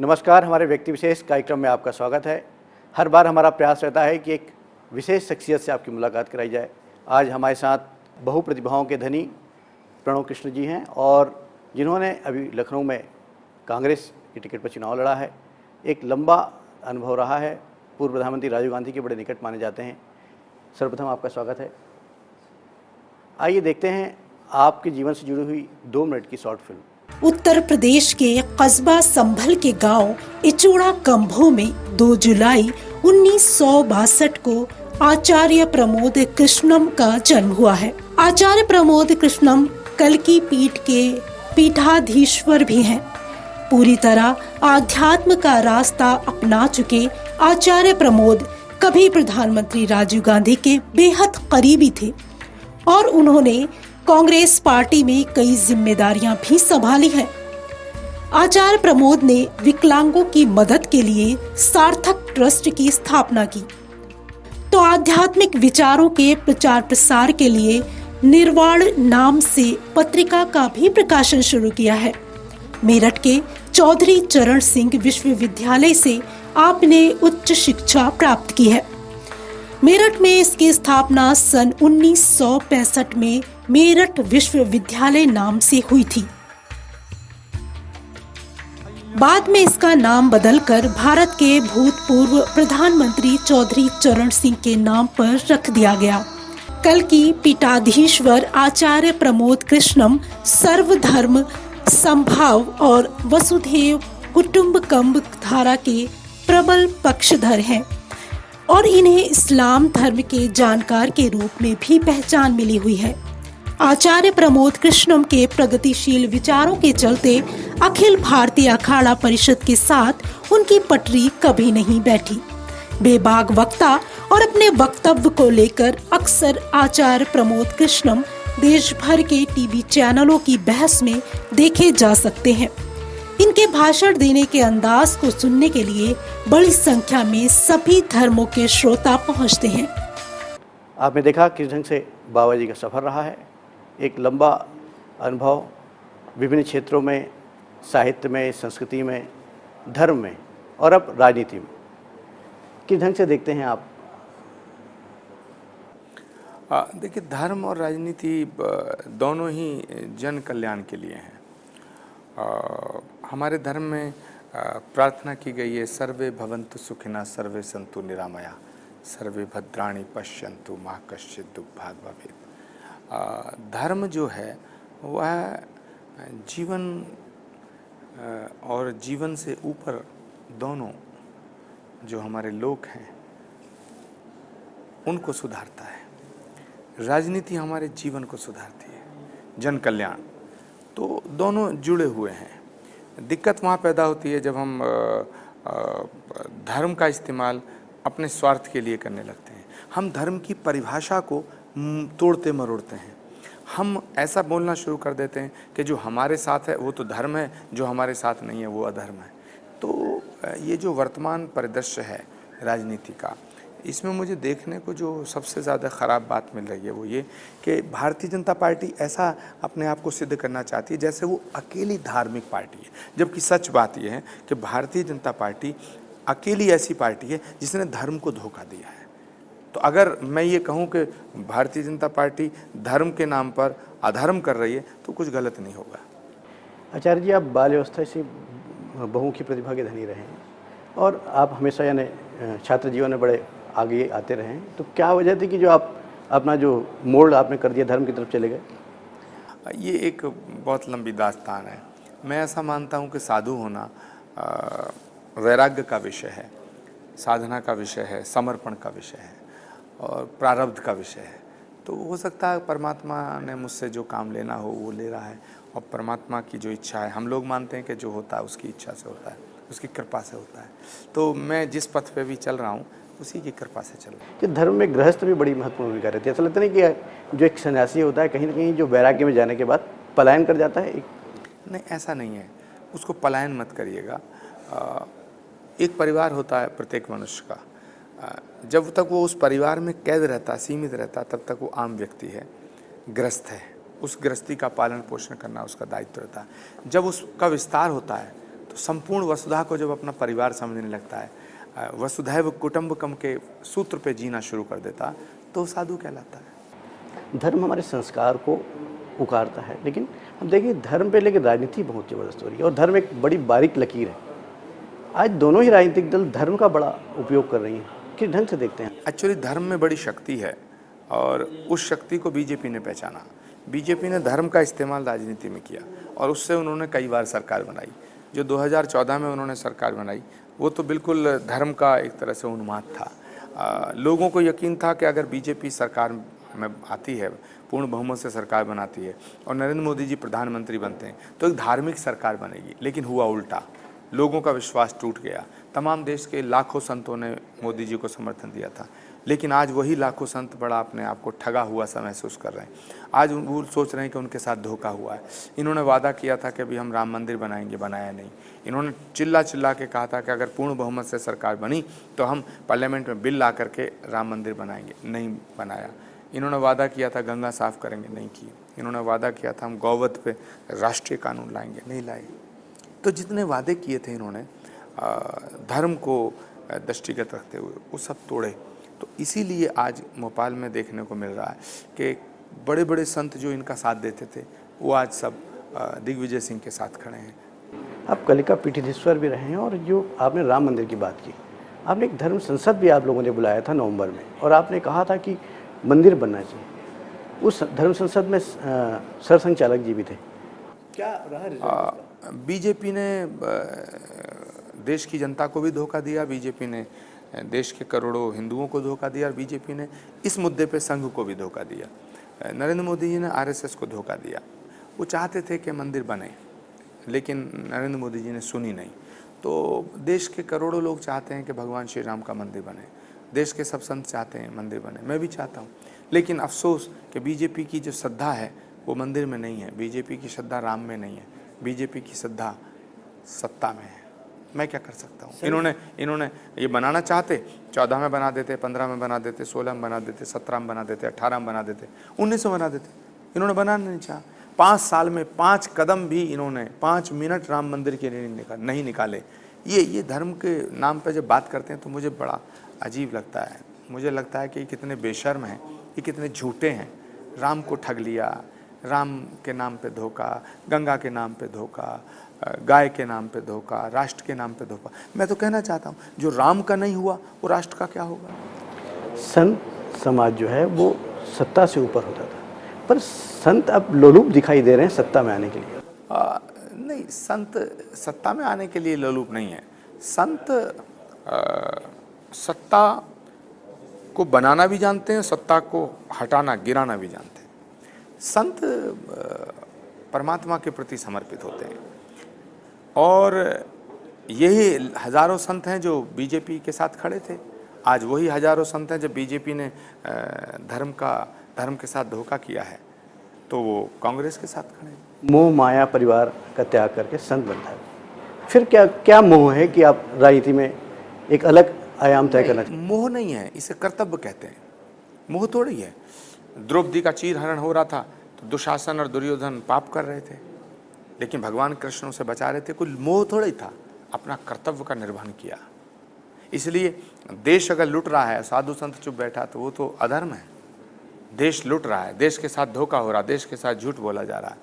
नमस्कार, हमारे व्यक्ति विशेष कार्यक्रम में आपका स्वागत है। हर बार हमारा प्रयास रहता है कि एक विशेष शख्सियत से आपकी मुलाकात कराई जाए। आज हमारे साथ बहुप्रतिभाओं के धनी प्रणव कृष्ण जी हैं और जिन्होंने अभी लखनऊ में कांग्रेस की टिकट पर चुनाव लड़ा है। एक लंबा अनुभव रहा है, पूर्व प्रधानमंत्री राजीव गांधी के बड़े निकट माने जाते हैं। सर्वप्रथम आपका स्वागत है। आइए देखते हैं आपके जीवन से जुड़ी हुई 2 मिनट की शॉर्ट फिल्म। उत्तर प्रदेश के कस्बा संभल के गांव इचोड़ा कंभो में 2 जुलाई 1962 को आचार्य प्रमोद कृष्णम का जन्म हुआ है। आचार्य प्रमोद कृष्णम कल्की पीठ के पीठाधीश्वर भी हैं। पूरी तरह आध्यात्म का रास्ता अपना चुके आचार्य प्रमोद कभी प्रधानमंत्री राजीव गांधी के बेहद करीबी थे और उन्होंने कांग्रेस पार्टी में कई जिम्मेदारियां भी संभाली हैं। आचार्य प्रमोद ने विकलांगों की मदद के लिए सार्थक ट्रस्ट की स्थापना की तो आध्यात्मिक विचारों के प्रचार प्रसार के लिए निर्वाण नाम से पत्रिका का भी प्रकाशन शुरू किया है। मेरठ के चौधरी चरण सिंह विश्वविद्यालय से आपने उच्च शिक्षा प्राप्त की है। मेरठ में इसकी स्थापना सन 1965 में मेरठ विश्वविद्यालय नाम से हुई थी। बाद में इसका नाम बदलकर भारत के भूतपूर्व प्रधानमंत्री चौधरी चरण सिंह के नाम पर रख दिया गया। कल की पीठाधीश्वर आचार्य प्रमोद कृष्णम सर्वधर्म समभाव और वसुधैव कुटुंबकम धारा के प्रबल पक्षधर हैं और इन्हें इस्लाम धर्म के जानकार के रूप में भी पहचान मिली हुई है। आचार्य प्रमोद कृष्णम के प्रगतिशील विचारों के चलते अखिल भारतीय अखाड़ा परिषद के साथ उनकी पटरी कभी नहीं बैठी। बेबाक वक्ता और अपने वक्तव्य को लेकर अक्सर आचार्य प्रमोद कृष्णम देश भर के टीवी चैनलों की बहस में देखे जा सकते हैं। इनके भाषण देने के अंदाज को सुनने के लिए बड़ी संख्या में सभी धर्मों के श्रोता पहुंचते हैं। आपने देखा किस ढंग से बाबा जी का सफर रहा है। एक लंबा अनुभव विभिन्न क्षेत्रों में, साहित्य में, संस्कृति में, धर्म में और अब राजनीति में। किस ढंग से देखते हैं आप? देखिए, धर्म और राजनीति दोनों ही जन कल्याण के लिए हैं। हमारे धर्म में प्रार्थना की गई है, सर्वे भवन्तु सुखिनः सर्वे सन्तु निरामया सर्वे भद्राणि पश्यन्तु मा कश्चित् दुःखभाग् भवेत्। धर्म जो है वह जीवन और जीवन से ऊपर दोनों जो हमारे लोग हैं उनको सुधारता है। राजनीति हमारे जीवन को सुधारती है, जन कल्याण। तो दोनों जुड़े हुए हैं। दिक्कत वहाँ पैदा होती है जब हम धर्म का इस्तेमाल अपने स्वार्थ के लिए करने लगते हैं। हम धर्म की परिभाषा को तोड़ते मरोड़ते हैं। हम ऐसा बोलना शुरू कर देते हैं कि जो हमारे साथ है वो तो धर्म है, जो हमारे साथ नहीं है वो अधर्म है। तो ये जो वर्तमान परिदृश्य है राजनीति का, इसमें मुझे देखने को जो सबसे ज़्यादा ख़राब बात मिल रही है वो ये कि भारतीय जनता पार्टी ऐसा अपने आप को सिद्ध करना चाहती है जैसे वो अकेली धार्मिक पार्टी है, जबकि सच बात ये है कि भारतीय जनता पार्टी अकेली ऐसी पार्टी है जिसने धर्म को धोखा दिया है। तो अगर मैं ये कहूँ कि भारतीय जनता पार्टी धर्म के नाम पर अधर्म कर रही है तो कुछ गलत नहीं होगा। आचार्य जी, आप बाल्यावस्था से बहुमुखी प्रतिभा के धनी रहे हैं और आप हमेशा यानी छात्र जीवन में बड़े आगे आते रहे। तो क्या वजह थी कि जो आप अपना जो मोड़ आपने कर दिया, धर्म की तरफ चले गए? ये एक बहुत लंबी दास्तान है। मैं ऐसा मानता हूँ कि साधु होना वैराग्य का विषय है, साधना का विषय है, समर्पण का विषय है और प्रारब्ध का विषय है। तो हो सकता है परमात्मा ने मुझसे जो काम लेना हो वो ले रहा है और परमात्मा की जो इच्छा है, हम लोग मानते हैं कि जो होता है उसकी इच्छा से होता है, उसकी कृपा से होता है। तो मैं जिस पथ पे भी चल रहा हूँ उसी की कृपा से चल रहा है। कि धर्म में गृहस्थ भी बड़ी महत्वपूर्ण भूमिका रहती है। ऐसा लगता नहीं कि जो एक सन्यासी होता है कहीं ना कहीं जो वैराग्य में जाने के बाद पलायन कर जाता है? नहीं, ऐसा नहीं है। उसको पलायन मत करिएगा। एक परिवार होता है प्रत्येक मनुष्य का। जब तक वो उस परिवार में कैद रहता, सीमित रहता, तब तक वो आम व्यक्ति है, ग्रस्त है। उस गृहस्थी का पालन पोषण करना उसका दायित्व रहता है। जब उसका विस्तार होता है तो संपूर्ण वसुधा को जब अपना परिवार समझने लगता है, वसुधैव कुटुंबकम के सूत्र पे जीना शुरू कर देता, तो साधु कहलाता है। धर्म हमारे संस्कार को उकारता है, लेकिन हम देखिए धर्म पे लेकर राजनीति बहुत ज़बरदस्त हो रही है और धर्म एक बड़ी बारीक लकीर है। आज दोनों ही राजनीतिक दल धर्म का बड़ा उपयोग कर रही हैं, किस ढंग से देखते हैं? एक्चुअली धर्म में बड़ी शक्ति है और उस शक्ति को बीजेपी ने पहचाना। बीजेपी ने धर्म का इस्तेमाल राजनीति में किया और उससे उन्होंने कई बार सरकार बनाई। जो 2014 में उन्होंने सरकार बनाई वो तो बिल्कुल धर्म का एक तरह से उन्माद था। लोगों को यकीन था कि अगर बीजेपी सरकार में आती है, पूर्ण बहुमत से सरकार बनाती है और नरेंद्र मोदी जी प्रधानमंत्री बनते हैं तो एक धार्मिक सरकार बनेगी। लेकिन हुआ उल्टा, लोगों का विश्वास टूट गया। तमाम देश के लाखों संतों ने मोदी जी को समर्थन दिया था, लेकिन आज वही लाखों संत बड़ा अपने आप को ठगा हुआ सा महसूस कर रहे हैं। आज वो सोच रहे हैं कि उनके साथ धोखा हुआ है। इन्होंने वादा किया था कि अभी हम राम मंदिर बनाएंगे, बनाया नहीं। इन्होंने चिल्ला चिल्ला के कहा था कि अगर पूर्ण बहुमत से सरकार बनी तो हम पार्लियामेंट में बिल ला करके राम मंदिर बनाएंगे, नहीं बनाया। इन्होंने वादा किया था गंगा साफ करेंगे, नहीं किए। इन्होंने वादा किया था हम गौवध पे राष्ट्रीय कानून लाएंगे, नहीं लाए। तो जितने वादे किए थे इन्होंने धर्म को दृष्टिगत रखते हुए, वो सब तोड़े। तो इसीलिए आज भोपाल में देखने को मिल रहा है कि बड़े बड़े संत जो इनका साथ देते थे वो आज सब दिग्विजय सिंह के साथ खड़े हैं। आप कलिका पीठीधीश्वर भी रहे हैं और जो आपने राम मंदिर की बात की, आपने एक धर्म संसद भी आप लोगों ने बुलाया था नवंबर में और आपने कहा था कि मंदिर बनना चाहिए। उस धर्म संसद में सरसंघचालक जी भी थे। क्या रहा रिजल्ट? बीजेपी ने देश की जनता को भी धोखा दिया, बीजेपी ने देश के करोड़ों हिंदुओं को धोखा दिया और बीजेपी ने इस मुद्दे पे संघ को भी धोखा दिया। नरेंद्र मोदी जी ने आरएसएस को धोखा दिया। वो चाहते थे कि मंदिर बने, लेकिन नरेंद्र मोदी जी ने सुनी नहीं। तो देश के करोड़ों लोग चाहते हैं कि भगवान श्री राम का मंदिर बने, देश के सब संत चाहते हैं मंदिर बने, मैं भी चाहता हूँ। लेकिन अफसोस कि बीजेपी की जो श्रद्धा है वो मंदिर में नहीं है, बीजेपी की श्रद्धा राम में नहीं है, बीजेपी की श्रद्धा सत्ता में है। मैं क्या कर सकता हूँ? इन्होंने ये बनाना चाहते 14 में बना देते, 15 में बना देते, 16 में बना देते, 17 में बना देते, 18 में बना देते, 19 में बना देते। इन्होंने बनाना नहीं चाहा। 5 साल में 5 कदम भी इन्होंने 5 मिनट राम मंदिर के लिए नहीं निकाले। ये धर्म के नाम पे जब बात करते हैं तो मुझे बड़ा अजीब लगता है। मुझे लगता है कि ये कितने बेशर्म हैं, ये कितने झूठे हैं। राम को ठग लिया, राम के नाम पे धोखा, गंगा के नाम पे धोखा, गाय के नाम पे धोखा, राष्ट्र के नाम पे धोखा। मैं तो कहना चाहता हूँ जो राम का नहीं हुआ वो राष्ट्र का क्या होगा? संत समाज जो है वो सत्ता से ऊपर होता था, पर संत अब लोलुप दिखाई दे रहे हैं सत्ता में आने के लिए। नहीं, संत सत्ता में आने के लिए लोलुप नहीं है। संत सत्ता को बनाना भी जानते हैं, सत्ता को हटाना गिराना भी जानते हैं। संत परमात्मा के प्रति समर्पित होते हैं और यही हजारों संत हैं जो बीजेपी के साथ खड़े थे। आज वही हजारों संत हैं जब बीजेपी ने धर्म के साथ धोखा किया है तो वो कांग्रेस के साथ खड़े हैं। मोह माया परिवार का त्याग करके संत बनता है, फिर क्या मोह है कि आप राजनीति में एक अलग आयाम तय करना चाहिए? मोह नहीं है, इसे कर्तव्य कहते हैं। मोह थोड़ी है। द्रौपदी का चीरहरण हो रहा था तो दुशासन और दुर्योधन पाप कर रहे थे, लेकिन भगवान कृष्ण उसे बचा रहे थे। कोई मोह थोड़ा ही था, अपना कर्तव्य का निर्वहन किया। इसलिए देश अगर लुट रहा है, साधु संत चुप बैठा, तो वो तो अधर्म है। देश लुट रहा है, देश के साथ धोखा हो रहा है, देश के साथ झूठ बोला जा रहा है,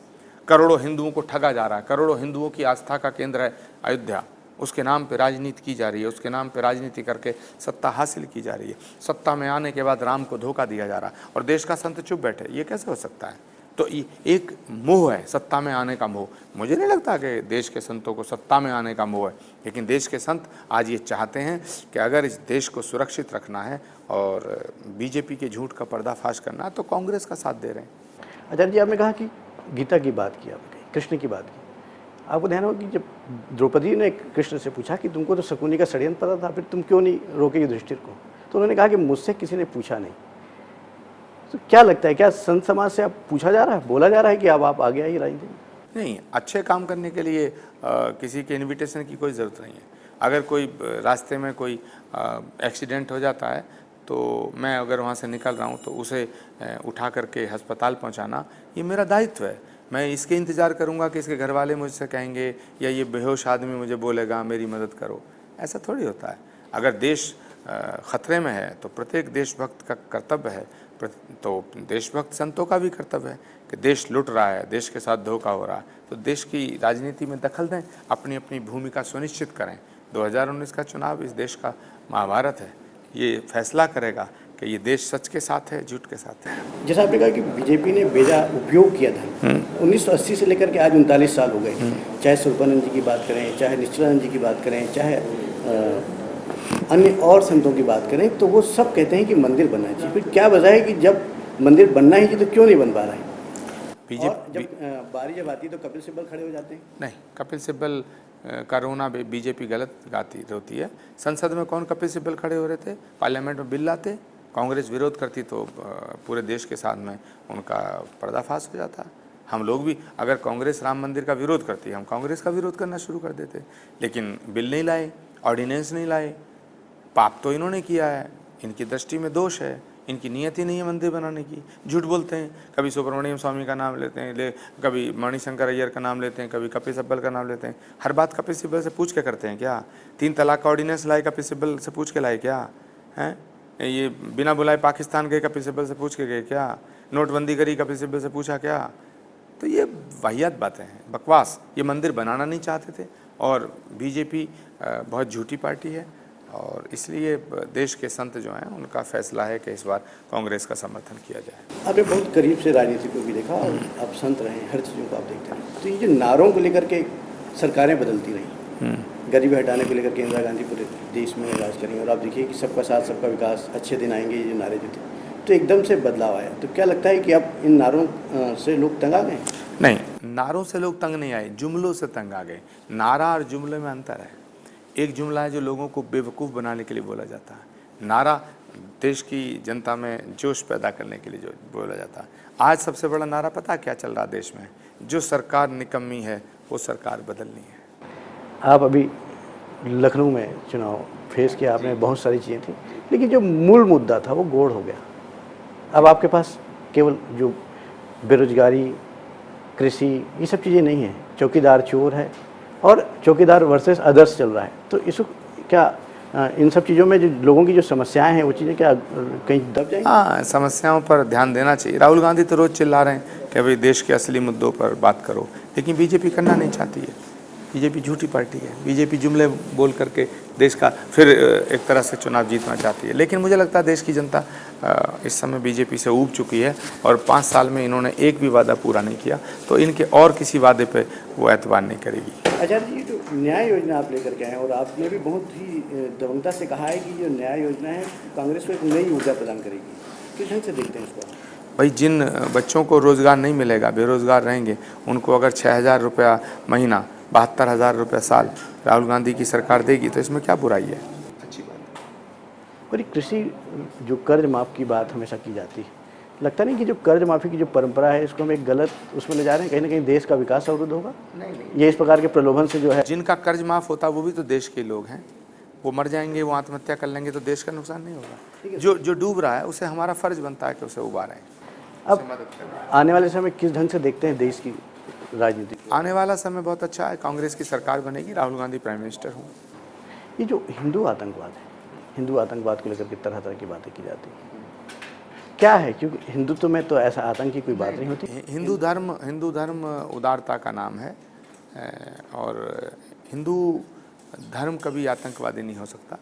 करोड़ों हिंदुओं को ठगा जा रहा है, करोड़ों हिंदुओं की आस्था का केंद्र है अयोध्या, उसके नाम पे राजनीति की जा रही है, उसके नाम पे राजनीति करके सत्ता हासिल की जा रही है। सत्ता में आने के बाद राम को धोखा दिया जा रहा है और देश का संत चुप बैठे, ये कैसे हो सकता है? तो एक मोह है, सत्ता में आने का मोह। मुझे नहीं लगता कि देश के संतों को सत्ता में आने का मोह है, लेकिन देश के संत आज ये चाहते हैं कि अगर इस देश को सुरक्षित रखना है और बीजेपी के झूठ का पर्दाफाश करना है तो कांग्रेस का साथ दे रहे हैं। आचार्य जी, आपने कहा कि गीता की बात की, आपने कृष्ण की बात की। आपको ध्यान हो कि जब द्रौपदी ने कृष्ण से पूछा कि तुमको तो शकुनी का षड्यंत्र पता था, फिर तुम क्यों नहीं रोके युधिष्ठिर को, तो उन्होंने कहा कि मुझसे किसी ने पूछा नहीं। तो क्या लगता है, क्या संत समाज से अब पूछा जा रहा है, बोला जा रहा है कि अब आप आगे आइए राजनीति में? नहीं, अच्छे काम करने के लिए किसी के इनविटेशन की कोई ज़रूरत नहीं है। अगर कोई रास्ते में कोई एक्सीडेंट हो जाता है तो मैं अगर वहाँ से निकल रहा हूँ तो उसे उठा करके अस्पताल पहुँचाना ये मेरा दायित्व है। मैं इसके इंतज़ार करूंगा कि इसके घर वाले मुझसे कहेंगे या ये बेहोश आदमी मुझे बोलेगा मेरी मदद करो। ऐसा थोड़ी होता है। अगर देश ख़तरे में है तो प्रत्येक देशभक्त का कर्तव्य है, तो देशभक्त संतों का भी कर्तव्य है कि देश लुट रहा है, देश के साथ धोखा हो रहा है तो देश की राजनीति में दखल दें, अपनी अपनी भूमिका सुनिश्चित करें। 2019 का चुनाव इस देश का महाभारत है, ये फैसला करेगा कि ये देश सच के साथ है, झूठ के साथ है। जैसा आपने कहा कि बीजेपी ने बेजा उपयोग किया था, 1980 से लेकर के आज 39 साल हो गए, चाहे स्वरूपानंद जी की बात करें, चाहे निश्चलानंद जी की बात करें, चाहे अन्य और संतों की बात करें, तो वो सब कहते हैं कि मंदिर बनना चाहिए। फिर क्या वजह है कि जब मंदिर बनना ही चाहिए तो क्यों नहीं बन पा रहा है? बीजेपी जब बारी जब आती है तो कपिल सिब्बल खड़े हो जाते हैं। नहीं, कपिल सिब्बल का रोना बीजेपी गलत गाती होती है। संसद में कौन कपिल सिब्बल खड़े हो रहे थे? पार्लियामेंट में बिल लाते, कांग्रेस विरोध करती तो पूरे देश के साथ में उनका पर्दाफाश हो जाता। हम लोग भी अगर कांग्रेस राम मंदिर का विरोध करती, हम कांग्रेस का विरोध करना शुरू कर देते, लेकिन बिल नहीं लाए, ऑर्डिनेंस नहीं लाए। पाप तो इन्होंने किया है, इनकी दृष्टि में दोष है, इनकी नीयत ही नहीं है मंदिर बनाने की। झूठ बोलते हैं, कभी सुब्रमण्यम स्वामी का नाम लेते हैं, कभी मणिशंकर अय्यर का नाम लेते हैं, कभी कपिल सिब्बल का नाम लेते हैं। हर बात कपिल सिब्बल से पूछ के करते हैं क्या? 3 तलाक का ऑर्डिनेंस लाए कपिल सिब्बल से पूछ के लाए क्या? हैं ये बिना बुलाए पाकिस्तान गए कपिल सिब्बल से पूछ के गए क्या? नोटबंदी करी कपिल सिब्बल से पूछा क्या? तो ये वाहियात बातें हैं, बकवास। ये मंदिर बनाना नहीं चाहते थे और बीजेपी बहुत झूठी पार्टी है और इसलिए देश के संत जो हैं उनका फैसला है कि इस बार कांग्रेस का समर्थन किया जाए। आपने बहुत करीब से राजनीति को भी देखा और आप संत रहे, हर चीज़ों को आप देखते रहे, तो ये जो नारों को लेकर के सरकारें बदलती रही, गरीबी हटाने को लेकर के इंदिरा गांधी पूरे देश में राज करेंगे और आप देखिए कि सबका साथ सबका विकास, अच्छे दिन आएंगे, ये जो नारे जो थे, तो एकदम से बदलाव आया। तो क्या लगता है कि अब इन नारों से लोग तंग आ गए? नहीं, नारों से लोग तंग नहीं आए, जुमलों से तंग आ गए। नारा और जुमले में अंतर है। एक जुमला है जो लोगों को बेवकूफ़ बनाने के लिए बोला जाता है, नारा देश की जनता में जोश पैदा करने के लिए जो बोला जाता है। आज सबसे बड़ा नारा पता क्या चल रहा देश में? जो सरकार निकम्मी है वो सरकार बदलनी है। आप अभी लखनऊ में चुनाव फेस किया आपने, बहुत सारी चीज़ें थी, लेकिन जो मूल मुद्दा था वो गोड़ हो गया। अब आपके पास केवल जो बेरोजगारी, कृषि, ये सब चीज़ें नहीं हैं, चौकीदार चोर है और चौकीदार वर्सेस अदर्स चल रहा है। तो इसको क्या इन सब चीज़ों में जो लोगों की जो समस्याएं हैं वो चीज़ें क्या कहीं दब जाएंगी? हाँ, समस्याओं पर ध्यान देना चाहिए। राहुल गांधी तो रोज़ चिल्ला रहे हैं कि भाई देश के असली मुद्दों पर बात करो, लेकिन बीजेपी करना नहीं चाहती है। बीजेपी झूठी पार्टी है। बीजेपी जुमले बोल करके देश का फिर एक तरह से चुनाव जीतना चाहती है, लेकिन मुझे लगता है देश की जनता इस समय बीजेपी से ऊब चुकी है और 5 साल में इन्होंने एक भी वादा पूरा नहीं किया, तो इनके और किसी वादे पे वो एतबार नहीं करेगी। आचार्य जी, जो न्याय योजना आप लेकर के आए और आपने भी बहुत ही दबंगता से कहा है कि जो न्याय योजना है कांग्रेस को एक नई ऊर्जा प्रदान करेगी, किस ढंग से देखते हैं इसको? भाई, जिन बच्चों को रोज़गार नहीं मिलेगा, बेरोज़गार रहेंगे, उनको अगर 6,000 रुपया महीना, 72,000 रुपया साल राहुल गांधी की सरकार देगी तो इसमें क्या बुराई है? अच्छी बात है। और कृषि जो कर्ज माफ़ की बात हमेशा की जाती है, लगता नहीं कि जो कर्ज माफ़ी की जो परंपरा है इसको हम एक गलत उसमें ले जा रहे हैं, कहीं ना कहीं देश का विकास अवरुद्ध होगा? नहीं, ये इस प्रकार के प्रलोभन से जो है, जिनका कर्ज माफ़ होता वो भी तो देश के लोग हैं। वो मर जाएंगे, वो आत्महत्या कर लेंगे तो देश का नुकसान नहीं होगा। जो डूब रहा है उसे हमारा फ़र्ज बनता है कि उसे उबारें, अब आने वाले समय किस ढंग से देखते हैं देश की राजनीति? आने वाला समय बहुत अच्छा है। कांग्रेस की सरकार बनेगी, राहुल गांधी प्राइम मिनिस्टर हों। ये जो हिंदू आतंकवाद है, हिंदू आतंकवाद को लेकर के तरह तरह की बातें की जाती हैं, क्या है? क्योंकि हिंदुत्व में तो ऐसा आतंक की कोई बात नहीं होती। हिंदू धर्म उदारता का नाम है और हिंदू धर्म कभी आतंकवादी नहीं हो सकता।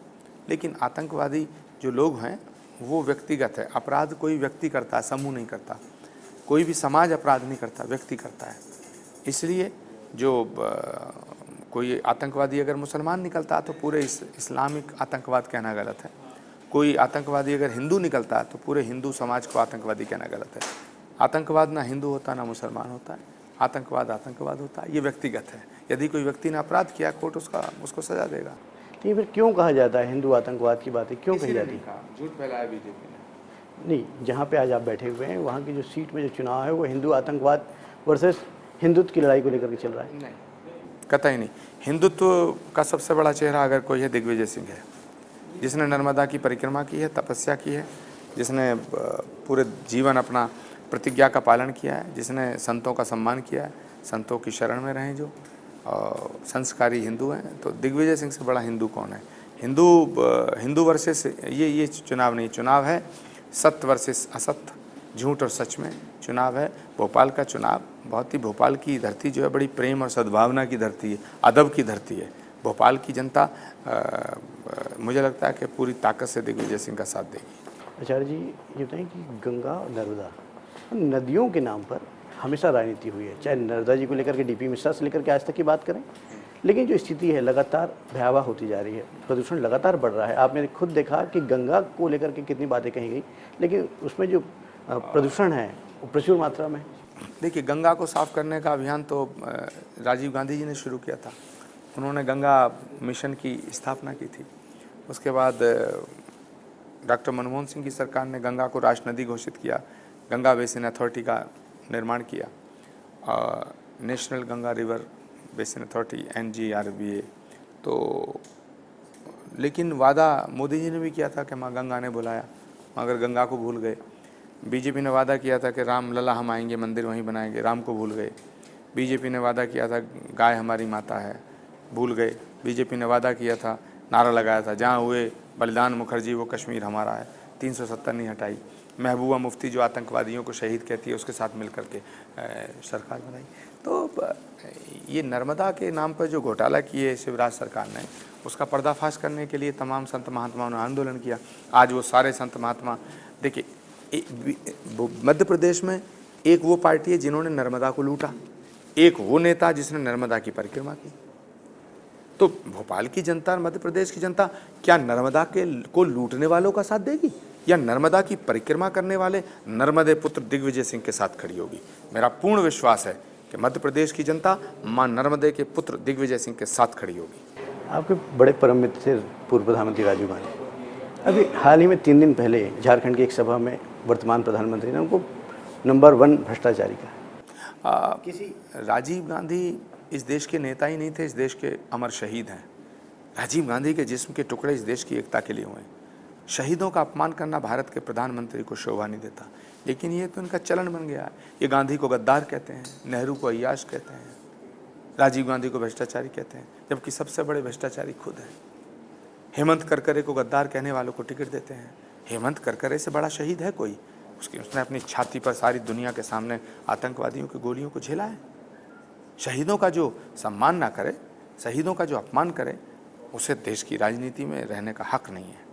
लेकिन आतंकवादी जो लोग हैं वो व्यक्तिगत है। अपराध कोई व्यक्ति करता है, समूह नहीं करता। कोई भी समाज अपराध नहीं करता, व्यक्ति करता है। इसलिए जो कोई आतंकवादी अगर मुसलमान निकलता है तो पूरे इस्लामिक आतंकवाद कहना गलत है। कोई आतंकवादी अगर हिंदू निकलता है तो पूरे हिंदू समाज को आतंकवादी कहना गलत है। आतंकवाद ना हिंदू होता ना मुसलमान होता है। आतंकवाद होता है, ये व्यक्तिगत है। यदि कोई व्यक्ति ने अपराध किया, कोर्ट उसको सजा देगा। नहीं, फिर क्यों कहा जाता है हिंदू आतंकवाद की बातें क्यों कही जाती है? झूठ फैलाया बीजेपी ने। नहीं, जहाँ पे आज आप बैठे हुए हैं वहाँ की जो सीट में जो चुनाव है वो हिंदू आतंकवाद वर्सेस हिंदुत्व की लड़ाई को लेकर के चल रहा है। नहीं, कतई नहीं। हिंदुत्व का सबसे बड़ा चेहरा अगर कोई है, दिग्विजय सिंह है, जिसने नर्मदा की परिक्रमा की है, तपस्या की है, जिसने पूरे जीवन अपना प्रतिज्ञा का पालन किया है, जिसने संतों का सम्मान किया है, संतों की शरण में रहें जो, और संस्कारी हिंदू हैं। तो दिग्विजय सिंह से बड़ा हिंदू कौन है? हिंदू वर्सेस ये चुनाव नहीं, चुनाव है सत्य वर्सेस असत्य, झूठ और सच में चुनाव है। भोपाल का चुनाव, बहुत ही भोपाल की धरती जो है बड़ी प्रेम और सद्भावना की धरती है, अदब की धरती है। भोपाल की जनता मुझे लगता है कि पूरी ताकत से दिग्विजय सिंह का साथ देगी। आचार्य जी, ये बताएं कि गंगा और नर्मदा, नदियों के नाम पर हमेशा राजनीति हुई है, चाहे नर्मदा जी को लेकर के डीपी मिश्रा से लेकर के आज तक की बात करें, लेकिन जो स्थिति है लगातार भयावह होती जा रही है, प्रदूषण लगातार बढ़ रहा है। आपने खुद देखा कि गंगा को लेकर के कितनी बातें कही गई, लेकिन उसमें जो प्रदूषण है वो प्रचुर मात्रा में। देखिए, गंगा को साफ करने का अभियान तो राजीव गांधी जी ने शुरू किया था। उन्होंने गंगा मिशन की स्थापना की थी। उसके बाद डॉक्टर मनमोहन सिंह की सरकार ने गंगा को राष्ट्र नदी घोषित किया, गंगा बेसिन अथॉरिटी का निर्माण किया, national Ganga river basin authority NGRBA। तो लेकिन वादा मोदी जी ने भी किया था कि माँ गंगा ने बुलाया, मगर गंगा को भूल गए। बीजेपी ने वादा किया था कि राम लला हम आएंगे, मंदिर वहीं बनाएंगे, राम को भूल गए। बीजेपी ने वादा किया था गाय हमारी माता है, भूल गए। बीजेपी ने वादा किया था, नारा लगाया था, जहाँ हुए बलिदान मुखर्जी वो कश्मीर हमारा है, 370 नहीं हटाई। महबूबा मुफ्ती जो आतंकवादियों को शहीद कहती है, उसके साथ मिलकर के सरकार बनाई। तो ये नर्मदा के नाम पर जो घोटाला किए शिवराज सरकार ने, उसका पर्दाफाश करने के लिए तमाम संत महात्माओं ने आंदोलन किया। आज वो सारे संत महात्मा, देखिए मध्य प्रदेश में एक वो पार्टी है जिन्होंने नर्मदा को लूटा, एक वो नेता जिसने नर्मदा की परिक्रमा की। तो भोपाल की जनता और मध्य प्रदेश की जनता क्या नर्मदा को लूटने वालों का साथ देगी, या नर्मदा की परिक्रमा करने वाले नर्मदे पुत्र दिग्विजय सिंह के साथ खड़ी होगी? मेरा पूर्ण विश्वास है कि मध्य प्रदेश की जनता मां नर्मदे के पुत्र दिग्विजय सिंह के साथ खड़ी होगी। आपके बड़े परम मित्र थे पूर्व प्रधानमंत्री राजीव गांधी। अभी हाल ही में 3 दिन पहले झारखंड की एक सभा में वर्तमान प्रधानमंत्री ने उनको नंबर 1 भ्रष्टाचारी कहा। राजीव गांधी इस देश के नेता ही नहीं थे, इस देश के अमर शहीद हैं। राजीव गांधी के जिस्म के टुकड़े इस देश की एकता के लिए हुए। शहीदों का अपमान करना भारत के प्रधानमंत्री को शोभा नहीं देता, लेकिन ये तो इनका चलन बन गया है। ये गांधी को गद्दार कहते हैं, नेहरू को अय्याश कहते हैं, राजीव गांधी को भ्रष्टाचारी कहते हैं, जबकि सबसे बड़े भ्रष्टाचारी खुद हैं। हेमंत करकरे को गद्दार कहने वालों को टिकट देते हैं। हेमंत करकरे से बड़ा शहीद है कोई? उसने अपनी छाती पर सारी दुनिया के सामने आतंकवादियों की गोलियों को झेला है। शहीदों का जो सम्मान ना करे, शहीदों का जो अपमान करे, उसे देश की राजनीति में रहने का हक नहीं है।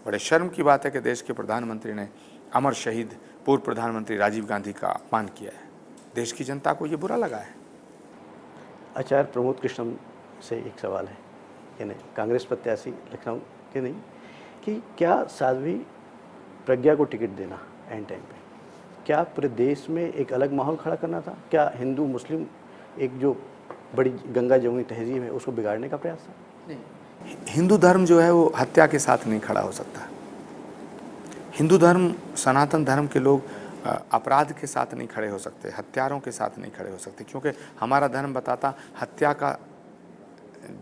बड़े शर्म की बात है कि देश के प्रधानमंत्री ने अमर शहीद पूर्व प्रधानमंत्री राजीव गांधी का अपमान किया है। देश की जनता को ये बुरा लगा है। आचार्य प्रमोद कृष्णम से एक सवाल है, यानी कांग्रेस प्रत्याशी लखनऊ के नहीं, कि क्या साध्वी प्रज्ञा को टिकट देना एंड टाइम पे, क्या पूरे देश में एक अलग माहौल खड़ा करना था? क्या हिंदू मुस्लिम एक जो बड़ी गंगा जमुनी तहजीब है उसको बिगाड़ने का प्रयास था? नहीं, हिंदू धर्म जो है वो हत्या के साथ नहीं खड़ा हो सकता। हिंदू धर्म, सनातन धर्म के लोग अपराध के साथ नहीं खड़े हो सकते, हत्यारों के साथ नहीं खड़े हो सकते, क्योंकि हमारा धर्म बताता हत्या का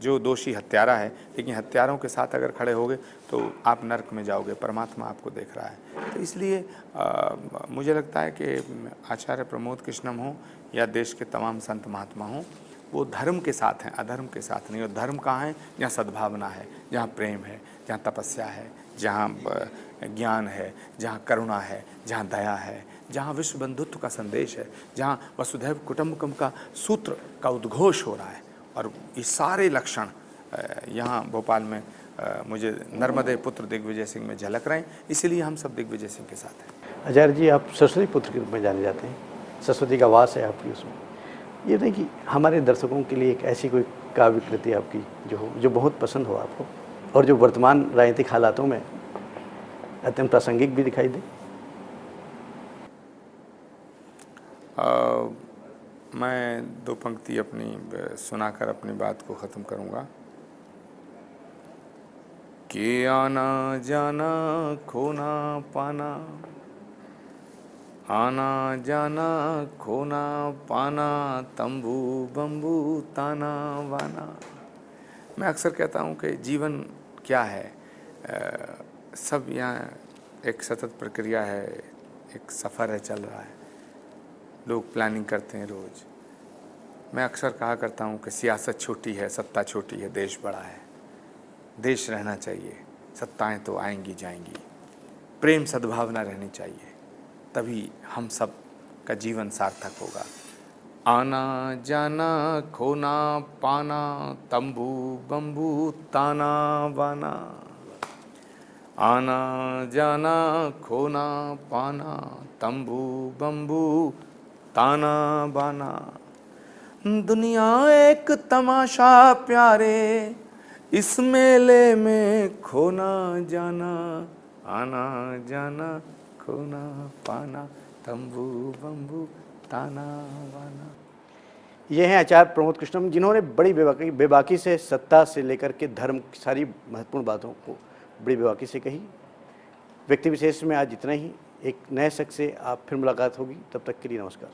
जो दोषी हत्यारा है, लेकिन हत्यारों के साथ अगर खड़े होगे तो आप नरक में जाओगे, परमात्मा आपको देख रहा है। तो इसलिए मुझे लगता है कि आचार्य प्रमोद कृष्णम हो या देश के तमाम संत महात्मा हों, वो धर्म के साथ हैं, अधर्म के साथ नहीं। और धर्म कहाँ है? जहाँ सद्भावना है, जहाँ प्रेम है, जहाँ तपस्या है, जहाँ ज्ञान है, जहाँ करुणा है, जहाँ दया है, जहाँ विश्व बंधुत्व का संदेश है, जहाँ वसुधैव कुटुंबकम का सूत्र का उद्घोष हो रहा है। और ये सारे लक्षण यहाँ भोपाल में मुझे नर्मदे पुत्र दिग्विजय सिंह में झलक रहे हैं, इसीलिए हम सब दिग्विजय सिंह के साथ हैं। आचार्य जी, आप सरस्वती पुत्र के रूप में जाने जाते हैं, सरस्वती का वास है आपकी उसमें। ये नहीं कि हमारे दर्शकों के लिए एक ऐसी कोई काव्य कृति आपकी जो बहुत पसंद हो आपको, और जो वर्तमान राजनीतिक हालातों में अत्यंत प्रासंगिक भी दिखाई दे? मैं 2 पंक्ति अपनी सुनाकर अपनी बात को ख़त्म करूँगा। कि आना जाना खोना पाना, आना जाना खोना पाना, तंबू बम्बू ताना वाना। मैं अक्सर कहता हूँ कि जीवन क्या है, सब यहाँ एक सतत प्रक्रिया है, एक सफ़र है, चल रहा है। लोग प्लानिंग करते हैं रोज़। मैं अक्सर कहा करता हूँ कि सियासत छोटी है, सत्ता छोटी है, देश बड़ा है। देश रहना चाहिए, सत्ताएं तो आएंगी जाएंगी, प्रेम सद्भावना रहनी चाहिए, तभी हम सब का जीवन सार्थक होगा। आना जाना खोना पाना, तंबू बम्बू ताना बाना। आना जाना खोना पाना, तंबू बम्बू ताना बाना। दुनिया एक तमाशा प्यारे, इस मेले में खोना जाना। आना जाना खोना पाना, तंबू बम्बू ताना बाना। ये हैं आचार्य प्रमोद कृष्णम, जिन्होंने बड़ी बेबाकी से सत्ता से लेकर के धर्म की सारी महत्वपूर्ण बातों को बड़ी बेबाकी से कही। व्यक्ति विशेष में आज इतना ही। एक नए शख्स से आप फिर मुलाकात होगी, तब तक के लिए नमस्कार।